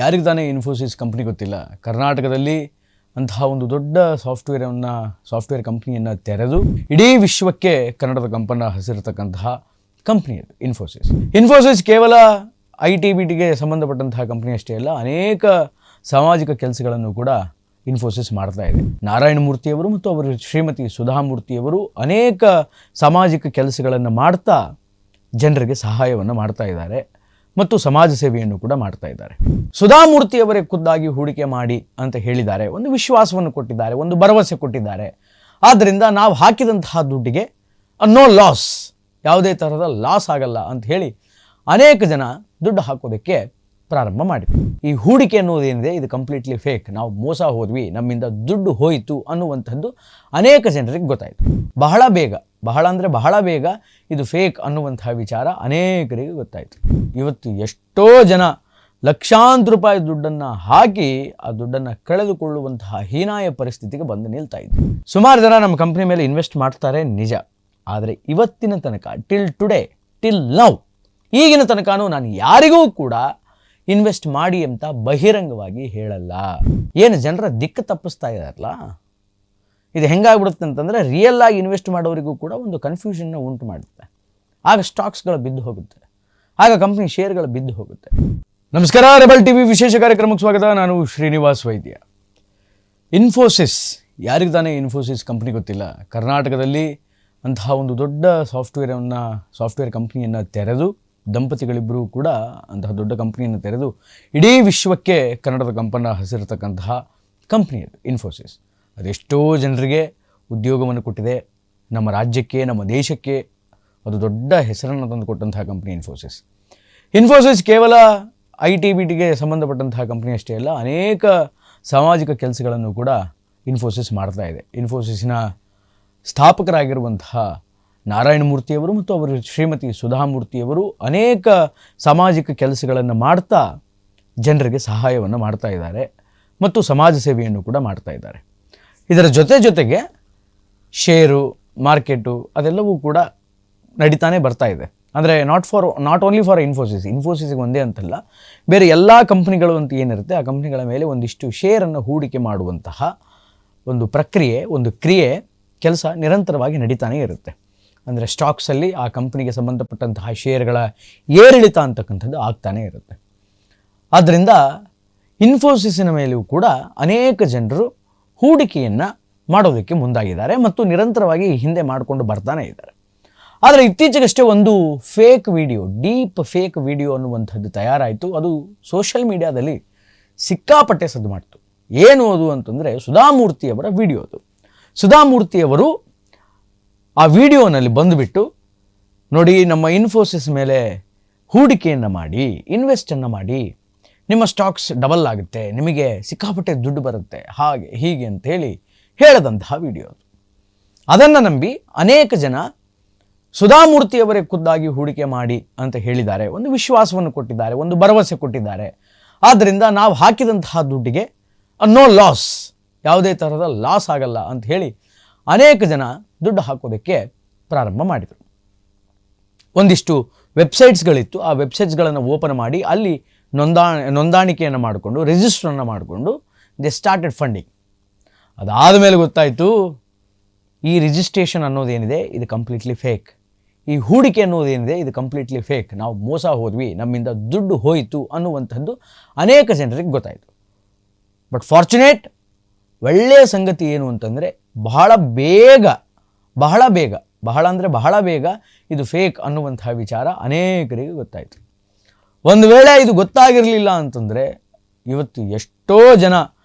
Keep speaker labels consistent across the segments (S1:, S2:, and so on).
S1: ಯಾರಿಗೆ ತಾನೇ ಇನ್ಫೋಸಿಸ್ ಕಂಪ್ನಿ ಗೊತ್ತಿಲ್ಲ. ಕರ್ನಾಟಕದಲ್ಲಿ ಅಂತಹ ಒಂದು ದೊಡ್ಡ ಸಾಫ್ಟ್ವೇರ್ ಕಂಪ್ನಿಯನ್ನು ತೆರೆದು ಇಡೀ ವಿಶ್ವಕ್ಕೆ ಕನ್ನಡದ ಕಂಪನ್ನು ಹಸಿರತಕ್ಕಂತಹ ಕಂಪ್ನಿ ಅದು ಇನ್ಫೋಸಿಸ್. ಕೇವಲ IT-BTಗೆ ಸಂಬಂಧಪಟ್ಟಂತಹ ಕಂಪ್ನಿ ಅಷ್ಟೇ ಅಲ್ಲ, ಅನೇಕ ಸಾಮಾಜಿಕ ಕೆಲಸಗಳನ್ನು ಕೂಡ ಇನ್ಫೋಸಿಸ್ ಮಾಡ್ತಾ ಇದೆ. ನಾರಾಯಣ ಮೂರ್ತಿಯವರು ಮತ್ತು ಅವರ ಶ್ರೀಮತಿ ಸುಧಾಮೂರ್ತಿಯವರು ಅನೇಕ ಸಾಮಾಜಿಕ ಕೆಲಸಗಳನ್ನು ಮಾಡ್ತಾ ಜನರಿಗೆ ಸಹಾಯವನ್ನು ಮಾಡ್ತಾ ಇದ್ದಾರೆ ಮತ್ತು ಸಮಾಜ ಸೇವೆಯನ್ನು ಕೂಡ ಮಾಡ್ತಾ ಇದ್ದಾರೆ. ಸುಧಾಮೂರ್ತಿಯವರೇ ಖುದ್ದಾಗಿ ಹೂಡಿಕೆ ಮಾಡಿ ಅಂತ ಹೇಳಿದ್ದಾರೆ, ಒಂದು ವಿಶ್ವಾಸವನ್ನು ಕೊಟ್ಟಿದ್ದಾರೆ, ಒಂದು ಭರವಸೆ ಕೊಟ್ಟಿದ್ದಾರೆ. ಆದ್ದರಿಂದ ನಾವು ಹಾಕಿದಂತಹ ದುಡ್ಡಿಗೆ ನೋ ಲಾಸ್, ಯಾವುದೇ ಥರದ ಲಾಸ್ ಆಗಲ್ಲ ಅಂತ ಹೇಳಿ ಅನೇಕ ಜನ ದುಡ್ಡು ಹಾಕೋದಕ್ಕೆ ಪ್ರಾರಂಭ ಮಾಡಿದ್ರು. ಈ ಹೂಡಿಕೆ ಅನ್ನೋದೇನಿದೆ ಇದು ಕಂಪ್ಲೀಟ್ಲಿ ಫೇಕ್, ನಾವು ಮೋಸ ಹೋದ್ವಿ, ನಮ್ಮಿಂದ ದುಡ್ಡು ಹೋಯಿತು ಅನ್ನುವಂಥದ್ದು ಅನೇಕ ಜನರಿಗೆ ಗೊತ್ತಾಯಿತು. ಬಹಳ ಬೇಗ ಇದು ಫೇಕ್ ಅನ್ನುವಂತಹ ವಿಚಾರ ಅನೇಕರಿಗೆ ಗೊತ್ತಾಯಿತು. ಇವತ್ತು ಎಷ್ಟೋ ಜನ ಲಕ್ಷಾಂತರ ರೂಪಾಯಿ ದುಡ್ಡನ್ನು ಹಾಕಿ ಆ ದುಡ್ಡನ್ನು ಕಳೆದುಕೊಳ್ಳುವಂತಹ ಹೀನಾಯ ಪರಿಸ್ಥಿತಿಗೆ ಬಂದು ನಿಲ್ತಾ ಇದ್ರು. ಸುಮಾರು ಜನ ನಮ್ಮ ಕಂಪ್ನಿ ಮೇಲೆ ಇನ್ವೆಸ್ಟ್ ಮಾಡ್ತಾರೆ ನಿಜ, ಆದರೆ ಇವತ್ತಿನ ತನಕ ಟಿಲ್ ನೌ ಈಗಿನ ತನಕನೂ ನಾನು ಯಾರಿಗೂ ಕೂಡ ಇನ್ವೆಸ್ಟ್ ಮಾಡಿ ಅಂತ ಬಹಿರಂಗವಾಗಿ ಹೇಳಲ್ಲ. ಏನು ಜನರ ದಿಕ್ಕು ತಪ್ಪಿಸ್ತಾ ಇದ್ದಾರಲ್ಲ, ಇದು ಹೆಂಗಾಗ್ಬಿಡುತ್ತೆ ಅಂತಂದರೆ ರಿಯಲ್ ಆಗಿ ಇನ್ವೆಸ್ಟ್ ಮಾಡೋರಿಗೂ ಕೂಡ ಒಂದು ಕನ್ಫ್ಯೂಷನ್ನ ಉಂಟು ಮಾಡುತ್ತೆ. ಆಗ ಸ್ಟಾಕ್ಸ್ಗಳು ಬಿದ್ದು ಹೋಗುತ್ತೆ, ಆಗ ಕಂಪ್ನಿ ಶೇರ್ಗಳು ಬಿದ್ದು ಹೋಗುತ್ತೆ. ನಮಸ್ಕಾರ, ರೆಬಲ್ ಟಿವಿ ವಿಶೇಷ ಕಾರ್ಯಕ್ರಮಕ್ಕೆ ಸ್ವಾಗತ. ನಾನು ಶ್ರೀನಿವಾಸ್ ವೈದ್ಯ. ಇನ್ಫೋಸಿಸ್, ಯಾರಿಗೆ ತಾನೇ ಇನ್ಫೋಸಿಸ್ ಕಂಪ್ನಿ ಗೊತ್ತಿಲ್ಲ. ಕರ್ನಾಟಕದಲ್ಲಿ ಅಂತಹ ಒಂದು ದೊಡ್ಡ ಸಾಫ್ಟ್ವೇರ್ ಕಂಪ್ನಿಯನ್ನು ತೆರೆದು ದಂಪತಿಗಳಿಬ್ಬರೂ ಕೂಡ ಅಂತಹ ದೊಡ್ಡ ಕಂಪ್ನಿಯನ್ನು ತೆರೆದು ಇಡೀ ವಿಶ್ವಕ್ಕೆ ಕನ್ನಡದ ಕಂಪನ್ನು ಹಸಿರತಕ್ಕಂತಹ ಕಂಪ್ನಿ ಅದು ಇನ್ಫೋಸಿಸ್. ಅದೆಷ್ಟೋ ಜನರಿಗೆ ಉದ್ಯೋಗವನ್ನು ಕೊಟ್ಟಿದೆ, ನಮ್ಮ ರಾಜ್ಯಕ್ಕೆ, ನಮ್ಮ ದೇಶಕ್ಕೆ ಅದು ದೊಡ್ಡ ಹೆಸರನ್ನು ತಂದು ಕೊಟ್ಟಂತಹ ಕಂಪ್ನಿ ಇನ್ಫೋಸಿಸ್. ಕೇವಲ IT-BTಗೆ ಸಂಬಂಧಪಟ್ಟಂತಹ ಕಂಪ್ನಿ ಅಷ್ಟೇ ಅಲ್ಲ, ಅನೇಕ ಸಾಮಾಜಿಕ ಕೆಲಸಗಳನ್ನು ಕೂಡ ಇನ್ಫೋಸಿಸ್ ಮಾಡ್ತಾ ಇದೆ. ಇನ್ಫೋಸಿಸ್ನ ಸ್ಥಾಪಕರಾಗಿರುವಂತಹ ನಾರಾಯಣ ಮೂರ್ತಿಯವರು ಮತ್ತು ಅವರ ಶ್ರೀಮತಿ ಸುಧಾಮೂರ್ತಿಯವರು ಅನೇಕ ಸಾಮಾಜಿಕ ಕೆಲಸಗಳನ್ನು ಮಾಡ್ತಾ ಜನರಿಗೆ ಸಹಾಯವನ್ನು ಮಾಡ್ತಾ ಇದ್ದಾರೆ ಮತ್ತು ಸಮಾಜ ಸೇವೆಯನ್ನು ಕೂಡ ಮಾಡ್ತಾ ಇದ್ದಾರೆ. ಇದರ ಜೊತೆಗೆ ಶೇರು ಮಾರ್ಕೆಟು ಅದೆಲ್ಲವೂ ಕೂಡ ನಡೀತಾನೆ ಬರ್ತಾ ಇದೆ. ಅಂದರೆ ನಾಟ್ ಓನ್ಲಿ ಫಾರ್ ಇನ್ಫೋಸಿಸ್ಗೆ ಒಂದೇ ಅಂತಲ್ಲ, ಬೇರೆ ಎಲ್ಲ ಕಂಪ್ನಿಗಳು ಅಂತ ಏನಿರುತ್ತೆ ಆ ಕಂಪ್ನಿಗಳ ಮೇಲೆ ಒಂದಿಷ್ಟು ಶೇರನ್ನು ಹೂಡಿಕೆ ಮಾಡುವಂತಹ ಒಂದು ಪ್ರಕ್ರಿಯೆ, ಒಂದು ಕ್ರಿಯೆ, ಕೆಲಸ ನಿರಂತರವಾಗಿ ನಡೀತಾನೆ ಇರುತ್ತೆ. ಅಂದರೆ ಸ್ಟಾಕ್ಸಲ್ಲಿ ಆ ಕಂಪ್ನಿಗೆ ಸಂಬಂಧಪಟ್ಟಂತಹ ಶೇರ್ಗಳ ಏರಿಳಿತ ಅಂತಕ್ಕಂಥದ್ದು ಆಗ್ತಾನೆ ಇರುತ್ತೆ. ಆದ್ದರಿಂದ ಇನ್ಫೋಸಿಸ್ಸಿನ ಮೇಲೂ ಕೂಡ ಅನೇಕ ಜನರು ಹೂಡಿಕೆಯನ್ನು ಮಾಡೋದಕ್ಕೆ ಮುಂದಾಗಿದ್ದಾರೆ ಮತ್ತು ನಿರಂತರವಾಗಿ ಹಿಂದೆ ಮಾಡಿಕೊಂಡು ಬರ್ತಾನೆ ಇದ್ದಾರೆ. ಆದರೆ ಇತ್ತೀಚೆಗಷ್ಟೇ ಒಂದು ಡೀಪ್ ಫೇಕ್ ವಿಡಿಯೋ ಅನ್ನುವಂಥದ್ದು ತಯಾರಾಯಿತು. ಅದು ಸೋಷಿಯಲ್ ಮೀಡಿಯಾದಲ್ಲಿ ಸಿಕ್ಕಾಪಟ್ಟೆ ಸದ್ದು ಮಾಡ್ತು. ಏನು ಅದು ಅಂತಂದರೆ ಸುಧಾಮೂರ್ತಿಯವರ ವಿಡಿಯೋ. ಅದು ಸುಧಾಮೂರ್ತಿಯವರು ಆ ವಿಡಿಯೋನಲ್ಲಿ ಬಂದುಬಿಟ್ಟು, ನೋಡಿ ನಮ್ಮ ಇನ್ಫೋಸಿಸ್ ಮೇಲೆ ಹೂಡಿಕೆಯನ್ನು ಮಾಡಿ, ಇನ್ವೆಸ್ಟನ್ನು ಮಾಡಿ, ನಿಮ್ಮ ಸ್ಟಾಕ್ಸ್ ಡಬಲ್ ಆಗುತ್ತೆ, ನಿಮಗೆ ಸಿಕ್ಕಾಪಟ್ಟೆ ದುಡ್ಡು ಬರುತ್ತೆ, ಹಾಗೆ ಹೀಗೆ ಅಂತೇಳಿ ಹೇಳದಂತಹ ವಿಡಿಯೋ. ಅದನ್ನು ನಂಬಿ ಅನೇಕ ಜನ ಸುಧಾಮೂರ್ತಿಯವರೇ ಖುದ್ದಾಗಿ ಹೂಡಿಕೆ ಮಾಡಿ ಅಂತ ಹೇಳಿದ್ದಾರೆ, ಒಂದು ವಿಶ್ವಾಸವನ್ನು ಕೊಟ್ಟಿದ್ದಾರೆ, ಒಂದು ಭರವಸೆ ಕೊಟ್ಟಿದ್ದಾರೆ. ಆದ್ದರಿಂದ ನಾವು ಹಾಕಿದಂತಹ ದುಡ್ಡಿಗೆ ನೋ ಲಾಸ್, ಯಾವುದೇ ಥರದ ಲಾಸ್ ಆಗಲ್ಲ ಅಂತ ಹೇಳಿ ಅನೇಕ ಜನ ದುಡ್ಡು ಹಾಕೋದಕ್ಕೆ ಪ್ರಾರಂಭ ಮಾಡಿದರು. ಒಂದಿಷ್ಟು ವೆಬ್ಸೈಟ್ಸ್ಗಳಿತ್ತು, ಆ ವೆಬ್ಸೈಟ್ಸ್ಗಳನ್ನು ಓಪನ್ ಮಾಡಿ ಅಲ್ಲಿ ನೋಂದಾಣಿಕೆಯನ್ನು ಮಾಡಿಕೊಂಡು, ರಿಜಿಸ್ಟ್ರನ್ನು ಮಾಡಿಕೊಂಡು ದೇ ಸ್ಟಾರ್ಟೆಡ್ ಫಂಡಿಂಗ್. ಅದಾದ ಮೇಲೆ ಗೊತ್ತಾಯಿತು ಈ ರಿಜಿಸ್ಟ್ರೇಷನ್ ಅನ್ನೋದೇನಿದೆ ಇದು ಕಂಪ್ಲೀಟ್ಲಿ ಫೇಕ್, ಈ ಹೂಡಿಕೆ ಅನ್ನೋದೇನಿದೆ ಇದು ಕಂಪ್ಲೀಟ್ಲಿ ಫೇಕ್, ನಾವು ಮೋಸ ಹೋದ್ವಿ, ನಮ್ಮಿಂದ ದುಡ್ಡು ಹೋಯಿತು ಅನ್ನುವಂಥದ್ದು ಅನೇಕ ಜನರಿಗೆ ಗೊತ್ತಾಯಿತು. ಬಟ್ ಫಾರ್ಚುನೇಟ್, ಒಳ್ಳೆಯ ಸಂಗತಿ ಏನು ಅಂತಂದರೆ ಬಹಳ ಬೇಗ ಇದು ಫೇಕ್ ಅನ್ನುವಂತಹ ವಿಚಾರ ಅನೇಕರಿಗೆ ಗೊತ್ತಾಯಿತು. ಒಂದು ವೇಳೆ ಇದು ಗೊತ್ತಾಗಿರಲಿಲ್ಲ ಅಂತಂದರೆ ಇವತ್ತು ಎಷ್ಟೋ ಜನ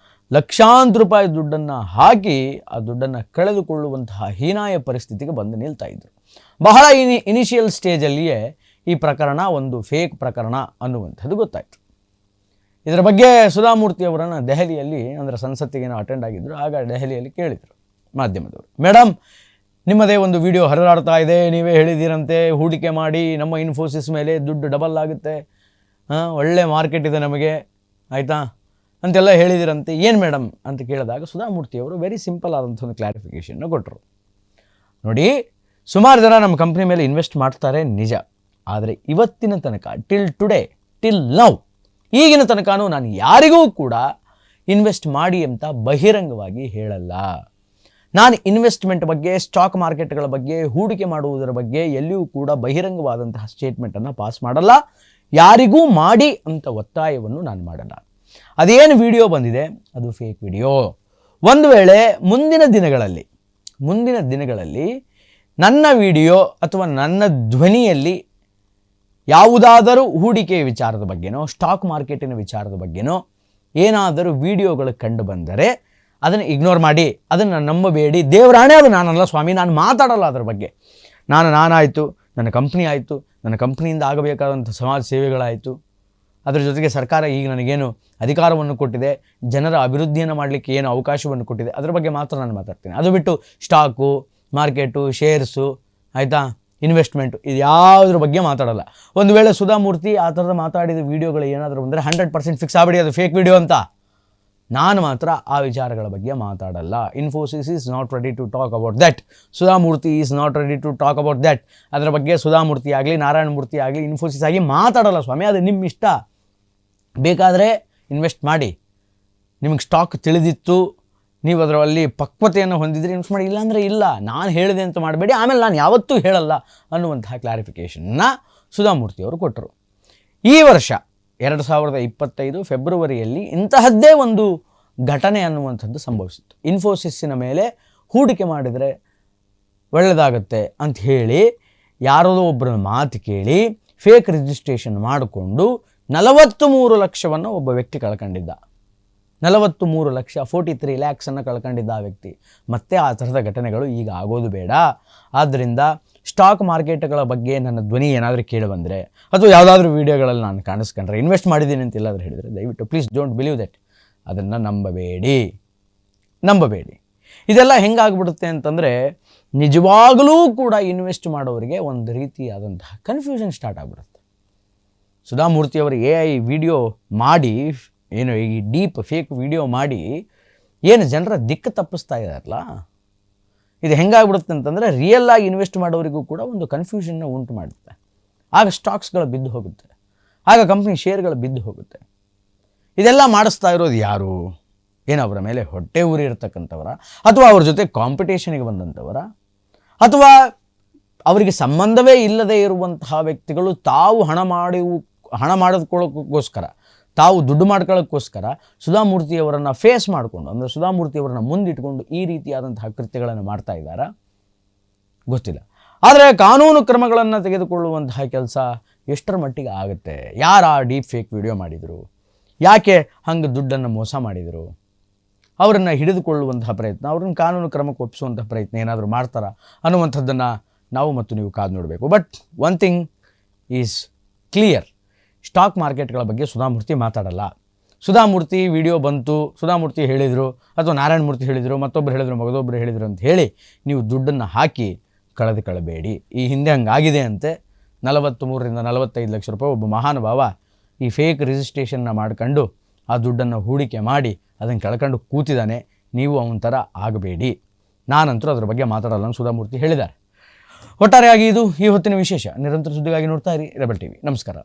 S1: ಲಕ್ಷಾಂತರ ರೂಪಾಯಿ ದುಡ್ಡನ್ನು ಹಾಕಿ ಆ ದುಡ್ಡನ್ನು ಕಳೆದುಕೊಳ್ಳುವಂತಹ ಹೀನಾಯ ಪರಿಸ್ಥಿತಿಗೆ ಬಂದು ನಿಲ್ತಾ ಇದ್ದರು. ಬಹಳ ಇನಿಷಿಯಲ್ ಸ್ಟೇಜಲ್ಲಿಯೇ ಈ ಪ್ರಕರಣ ಒಂದು ಫೇಕ್ ಪ್ರಕರಣ ಅನ್ನುವಂಥದ್ದು ಗೊತ್ತಾಯಿತು. ಇದರ ಬಗ್ಗೆ ಸುಧಾಮೂರ್ತಿಯವರನ್ನು ದೆಹಲಿಯಲ್ಲಿ, ಅಂದರೆ ಸಂಸತ್ತಿಗೆ ಅಟೆಂಡ್ ಆಗಿದ್ದರು, ಆಗ ದೆಹಲಿಯಲ್ಲಿ ಕೇಳಿದರು ಮಾಧ್ಯಮದವರು, ಮೇಡಮ್ ನಿಮ್ಮದೇ ಒಂದು ವಿಡಿಯೋ ಹರಿದಾಡ್ತಾ ಇದೆ, ನೀವೇ ಹೇಳಿದ್ದೀರಂತೆ ಹೂಡಿಕೆ ಮಾಡಿ ನಮ್ಮ ಇನ್ಫೋಸಿಸ್ ಮೇಲೆ ದುಡ್ಡು ಡಬಲ್ ಆಗುತ್ತೆ, ಒಳ್ಳೆ ಮಾರ್ಕೆಟ್ ಇದೆ ನಮಗೆ, ಆಯಿತಾ ಅಂತೆಲ್ಲ ಹೇಳಿದಿರಂತೆ, ಏನು ಮೇಡಮ್ ಅಂತ ಕೇಳಿದಾಗ ಸುಧಾಮೂರ್ತಿಯವರು ವೆರಿ ಸಿಂಪಲ್ ಆದಂಥ ಒಂದು ಕ್ಲಾರಿಫಿಕೇಷನ್ನ ಕೊಟ್ಟರು. ನೋಡಿ, ಸುಮಾರು ಜನ ನಮ್ಮ ಕಂಪ್ನಿ ಮೇಲೆ ಇನ್ವೆಸ್ಟ್ ಮಾಡ್ತಾರೆ ನಿಜ, ಆದರೆ ಇವತ್ತಿನ ತನಕ ಟಿಲ್ ನೌ ಈಗಿನ ತನಕನೂ ನಾನು ಯಾರಿಗೂ ಕೂಡ ಇನ್ವೆಸ್ಟ್ ಮಾಡಿ ಅಂತ ಬಹಿರಂಗವಾಗಿ ಹೇಳಲ್ಲ. ನಾನು ಇನ್ವೆಸ್ಟ್ಮೆಂಟ್ ಬಗ್ಗೆ, ಸ್ಟಾಕ್ ಮಾರ್ಕೆಟ್ಗಳ ಬಗ್ಗೆ, ಹೂಡಿಕೆ ಮಾಡುವುದರ ಬಗ್ಗೆ ಎಲ್ಲಿಯೂ ಕೂಡ ಬಹಿರಂಗವಾದಂತಹ ಸ್ಟೇಟ್ಮೆಂಟನ್ನು ಪಾಸ್ ಮಾಡಲ್ಲ. ಯಾರಿಗೂ ಮಾಡಿ ಅಂತ ಒತ್ತಾಯವನ್ನು ನಾನು ಮಾಡಲ್ಲ. ಅದೇನು ವಿಡಿಯೋ ಬಂದಿದೆ ಅದು ಫೇಕ್ ವಿಡಿಯೋ. ಒಂದು ವೇಳೆ ಮುಂದಿನ ದಿನಗಳಲ್ಲಿ ನನ್ನ ವಿಡಿಯೋ ಅಥವಾ ನನ್ನ ಧ್ವನಿಯಲ್ಲಿ ಯಾವುದಾದರೂ ಹೂಡಿಕೆಯ ವಿಚಾರದ ಬಗ್ಗೆನೋ, ಸ್ಟಾಕ್ ಮಾರ್ಕೆಟಿನ ವಿಚಾರದ ಬಗ್ಗೆನೋ ಏನಾದರೂ ವಿಡಿಯೋಗಳು ಕಂಡು ಬಂದರೆ ಅದನ್ನು ಇಗ್ನೋರ್ ಮಾಡಿ, ಅದನ್ನು ನಂಬಬೇಡಿ. ದೇವರಾಣೆ ಅದು ನಾನಲ್ಲ ಸ್ವಾಮಿ, ನಾನು ಮಾತಾಡಲ್ಲ ಅದರ ಬಗ್ಗೆ. ನಾನಾಯಿತು, ನನ್ನ ಕಂಪ್ನಿ ಆಯಿತು, ನನ್ನ ಕಂಪ್ನಿಯಿಂದ ಆಗಬೇಕಾದಂಥ ಸಮಾಜ ಸೇವೆಗಳಾಯಿತು, ಅದರ ಜೊತೆಗೆ ಸರ್ಕಾರ ಈಗ ನನಗೇನು ಅಧಿಕಾರವನ್ನು ಕೊಟ್ಟಿದೆ, ಜನರ ಅಭಿವೃದ್ಧಿಯನ್ನು ಮಾಡಲಿಕ್ಕೆ ಏನು ಅವಕಾಶವನ್ನು ಕೊಟ್ಟಿದೆ, ಅದರ ಬಗ್ಗೆ ಮಾತ್ರ ನಾನು ಮಾತಾಡ್ತೀನಿ. ಅದು ಬಿಟ್ಟು ಸ್ಟಾಕು, ಮಾರ್ಕೆಟು, ಶೇರ್ಸು, ಆಯಿತಾ, ಇನ್ವೆಸ್ಟ್ಮೆಂಟು, ಇದು ಯಾವುದ್ರ ಬಗ್ಗೆ ಮಾತಾಡಲ್ಲ. ಒಂದು ವೇಳೆ ಸುಧಾಮೂರ್ತಿ ಆ ಥರದ ಮಾತಾಡಿದ ವೀಡಿಯೋಗಳು ಏನಾದರೂ ಬಂದರೆ 100% ಫಿಕ್ಸ್ ಆಗಿಬಿಡಿ ಅದು ಫೇಕ್ ವಿಡಿಯೋ ಅಂತ. ನಾನು ಮಾತ್ರ ಆ ವಿಚಾರಗಳ ಬಗ್ಗೆ ಮಾತಾಡಲ್ಲ. Infosys is not ready to talk about that. Sudha Murthy is not ready to talk about that. ಅದರ ಬಗ್ಗೆ ಸುಧಾಮೂರ್ತಿ ಆಗಲಿ, ನಾರಾಯಣ ಮೂರ್ತಿ ಆಗಲಿ, ಇನ್ಫೋಸಿಸ್ ಆಗಿ ಮಾತಾಡಲ್ಲ ಸ್ವಾಮಿ. ಅದು ನಿಮ್ಮ ಇಷ್ಟ. ಬೇಕಾದರೆ ಇನ್ವೆಸ್ಟ್ ಮಾಡಿ, ನಿಮಗೆ ಸ್ಟಾಕ್ ತಿಳಿದಿತ್ತು, ನೀವು ಅದರಲ್ಲಿ ಪಕ್ವತೆಯನ್ನು ಹೊಂದಿದ್ರೆ ಇನ್ವೆಸ್ಟ್ ಮಾಡಿ, ಇಲ್ಲಾಂದರೆ ಇಲ್ಲ. ನಾನು ಹೇಳಿದೆ ಅಂತ ಮಾಡಬೇಡಿ, ಆಮೇಲೆ ನಾನು ಯಾವತ್ತೂ ಹೇಳಲ್ಲ ಅನ್ನುವಂತಹ ಕ್ಲಾರಿಫಿಕೇಷನ್ನ ಸುಧಾಮೂರ್ತಿಯವರು ಕೊಟ್ಟರು. ಈ ವರ್ಷ 2025 ಫೆಬ್ರವರಿಯಲ್ಲಿ ಇಂತಹದ್ದೇ ಒಂದು ಘಟನೆ ಅನ್ನುವಂಥದ್ದು ಸಂಭವಿಸಿತ್ತು. ಇನ್ಫೋಸಿಸ್ಸಿನ ಮೇಲೆ ಹೂಡಿಕೆ ಮಾಡಿದರೆ ಒಳ್ಳೆಯದಾಗುತ್ತೆ ಅಂತ ಹೇಳಿ ಯಾರದೋ ಒಬ್ಬರ ಮಾತು ಕೇಳಿ ಫೇಕ್ ರಿಜಿಸ್ಟ್ರೇಷನ್ ಮಾಡಿಕೊಂಡು 43 ಲಕ್ಷವನ್ನು ಒಬ್ಬ ವ್ಯಕ್ತಿ ಕಳ್ಕೊಂಡಿದ್ದ. 43 ಲಕ್ಷ, 43 ಲ್ಯಾಕ್ಸನ್ನು ಕಳ್ಕೊಂಡಿದ್ದ ಆ ವ್ಯಕ್ತಿ. ಮತ್ತೆ ಆ ಥರದ ಘಟನೆಗಳು ಈಗ ಆಗೋದು ಬೇಡ. ಆದ್ದರಿಂದ ಸ್ಟಾಕ್ ಮಾರ್ಕೆಟ್ಗಳ ಬಗ್ಗೆ ನನ್ನ ಧ್ವನಿ ಏನಾದರೂ ಕೇಳಿ ಬಂದರೆ ಅಥವಾ ಯಾವುದಾದ್ರೂ ವೀಡಿಯೋಗಳಲ್ಲಿ ನಾನು ಕಾಣಿಸ್ಕೊಂಡ್ರೆ ಇನ್ವೆಸ್ಟ್ ಮಾಡಿದ್ದೀನಿ ಅಂತ ಎಲ್ಲಾದರೂ ಹೇಳಿದರೆ ದಯವಿಟ್ಟು ಪ್ಲೀಸ್ ಡೋಂಟ್ ಬಿಲೀವ್ ದಟ್. ಅದನ್ನು ನಂಬಬೇಡಿ. ಇದೆಲ್ಲ ಹೆಂಗಾಗ್ಬಿಡುತ್ತೆ ಅಂತಂದರೆ ನಿಜವಾಗಲೂ ಕೂಡ ಇನ್ವೆಸ್ಟ್ ಮಾಡೋರಿಗೆ ಒಂದು ರೀತಿಯಾದಂತಹ ಕನ್ಫ್ಯೂಷನ್ ಸ್ಟಾರ್ಟ್ ಆಗಿಬಿಡುತ್ತೆ. ಸುಧಾಮೂರ್ತಿಯವರು AI ವಿಡಿಯೋ ಮಾಡಿ, ಏನು ಈ ಡೀಪ್ ಫೇಕ್ ವಿಡಿಯೋ ಮಾಡಿ ಏನು ಜನರ ದಿಕ್ಕು ತಪ್ಪಿಸ್ತಾ ಇದ್ದಾರಲ್ಲ, ಇದು ಹೆಂಗಾಗ್ಬಿಡುತ್ತೆ ಅಂತಂದರೆ ರಿಯಲ್ ಆಗಿ ಇನ್ವೆಸ್ಟ್ ಮಾಡೋರಿಗೂ ಕೂಡ ಒಂದು ಕನ್ಫ್ಯೂಷನ್ನ ಉಂಟು ಮಾಡುತ್ತೆ. ಆಗ ಸ್ಟಾಕ್ಸ್ಗಳು ಬಿದ್ದು ಹೋಗುತ್ತೆ, ಆಗ ಕಂಪ್ನಿ ಶೇರ್ಗಳು ಬಿದ್ದು ಹೋಗುತ್ತೆ. ಇದೆಲ್ಲ ಮಾಡಿಸ್ತಾ ಇರೋದು ಯಾರು? ಏನು ಅವರ ಮೇಲೆ ಹೊಟ್ಟೆ ಉರಿ ಇರತಕ್ಕಂಥವರ, ಅಥವಾ ಅವ್ರ ಜೊತೆ ಕಾಂಪಿಟೇಷನಿಗೆ ಬಂದಂಥವರ, ಅಥವಾ ಅವರಿಗೆ ಸಂಬಂಧವೇ ಇಲ್ಲದೆ ಇರುವಂತಹ ವ್ಯಕ್ತಿಗಳು ತಾವು ಹಣ ಮಾಡಿಕೊಳ್ಳೋಕ್ಕೋಸ್ಕರ, ತಾವು ದುಡ್ಡು ಮಾಡ್ಕೊಳ್ಳೋಕ್ಕೋಸ್ಕರ ಸುಧಾಮೂರ್ತಿಯವರನ್ನು ಫೇಸ್ ಮಾಡಿಕೊಂಡು, ಅಂದರೆ ಸುಧಾಮೂರ್ತಿಯವರನ್ನು ಮುಂದಿಟ್ಕೊಂಡು ಈ ರೀತಿಯಾದಂತಹ ಕೃತ್ಯಗಳನ್ನು ಮಾಡ್ತಾ ಇದ್ದಾರಾ ಗೊತ್ತಿಲ್ಲ. ಆದರೆ ಕಾನೂನು ಕ್ರಮಗಳನ್ನು ತೆಗೆದುಕೊಳ್ಳುವಂತಹ ಕೆಲಸ ಎಷ್ಟರ ಮಟ್ಟಿಗೆ ಆಗುತ್ತೆ? ಯಾರು ಆ ಡೀಪ್ ಫೇಕ್ ವಿಡಿಯೋ ಮಾಡಿದರು? ಯಾಕೆ ಹಂಗೆ ದುಡ್ಡನ್ನು ಮೋಸ ಮಾಡಿದರು? ಅವರನ್ನು ಹಿಡಿದುಕೊಳ್ಳುವಂತಹ ಪ್ರಯತ್ನ, ಅವ್ರನ್ನ ಕಾನೂನು ಕ್ರಮಕ್ಕೆ ಒಪ್ಪಿಸುವಂತಹ ಪ್ರಯತ್ನ ಏನಾದರೂ ಮಾಡ್ತಾರಾ ಅನ್ನುವಂಥದ್ದನ್ನು ನಾವು ಮತ್ತು ನೀವು ಕಾದು ನೋಡಬೇಕು. But one thing is clear, stock ಮಾರ್ಕೆಟ್ಗಳ ಬಗ್ಗೆ ಸುಧಾಮೂರ್ತಿ ಮಾತಾಡಲ್ಲ. ಸುಧಾಮೂರ್ತಿ ವಿಡಿಯೋ ಬಂತು, ಸುಧಾಮೂರ್ತಿ ಹೇಳಿದರು, ಅಥವಾ ನಾರಾಯಣ ಮೂರ್ತಿ ಹೇಳಿದರು, ಮತ್ತೊಬ್ಬರು ಹೇಳಿದರು, ಮಗದೊಬ್ಬರು ಹೇಳಿದರು ಅಂತ ಹೇಳಿ ನೀವು ದುಡ್ಡನ್ನು ಹಾಕಿ ಕಳೆದುಕೊಳ್ಳಬೇಡಿ. ಈ ಹಿಂದೆ ಹಂಗಾಗಿದೆ ಅಂತೆ. 43ರಿಂದ 45 ಲಕ್ಷ ರೂಪಾಯಿ ಒಬ್ಬ ಮಹಾನುಭಾವ ಈ ಫೇಕ್ ರಿಜಿಸ್ಟ್ರೇಷನ್ನ ಮಾಡ್ಕೊಂಡು ಆ ದುಡ್ಡನ್ನು ಹೂಡಿಕೆ ಮಾಡಿ ಅದನ್ನು ಕಳ್ಕೊಂಡು ಕೂತಿದ್ದಾನೆ. ನೀವು ಅವನ ಥರ ಆಗಬೇಡಿ. ನಾನಂತರೂ ಅದರ ಬಗ್ಗೆ ಮಾತಾಡಲ್ಲ ಅಂತ ಸುಧಾಮೂರ್ತಿ ಹೇಳಿದ್ದಾರೆ. ಒಟ್ಟಾರೆಯಾಗಿ ಇದು ಈ ಹೊತ್ತಿನ ವಿಶೇಷ. ನಿರಂತರ ಸುದ್ದಿಗಾಗಿ ನೋಡ್ತಾ ಇರಿ ರೆಬೆಲ್ ಟಿವಿ. ನಮಸ್ಕಾರ.